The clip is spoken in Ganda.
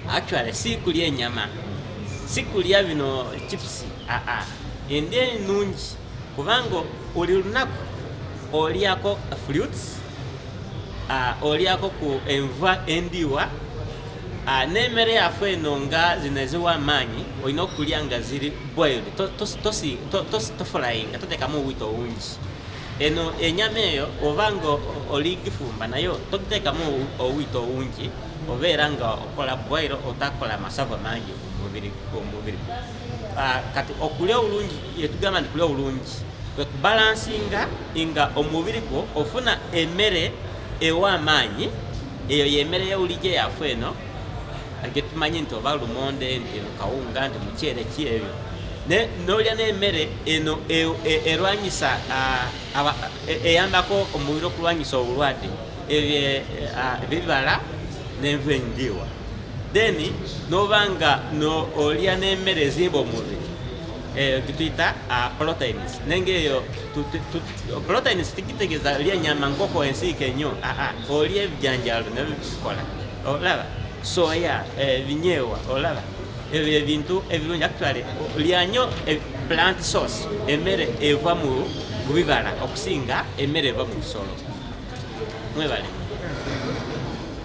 actually si kulya enyama, si kulya bino chips, endya ennungi kubanga oli lunaku olyako fruits, olyako ku enva endiwa, n'emmere yaffe eno nga zino eziwa amaanyi olina okulya nga ziri boiled, tofulayinga, toteekamu obwito obungi. Eno enyama eyo obanga oli gifumba nayo toteekamu obwito obungi, obeera nga okola boil otakola masavu mangi omubiri. Kati okulya obulungi yetugamba nti kulya obulungi kwe kubalansinga nga omubiri gwo ofuna emmere ewa amaanyi. Eyo yemmere y'obulijjo yaffe eno getumanyi nti oba lumonde, nti kawunga, nti muceere ki ebyo, n'olya n'emmere eno erwanyisa eyambako omubiri okulwanyisa obulwadde, ebibala n'enva endiirwa. Then n'obanga olya n'emmere ezimba omubiri gituyita proteins, nengeeyo proteins tikitegeeza lya nyama nkoko ensiike ennyo, olya ebijanjaalo nebikola, olaba soya, ebinyeebwa, olaba ebyo ebintu ebirungi. Actually lya nnyo plant source, emmere eva mu bibala okusinga emmere eva mu bisolo. Mwebale.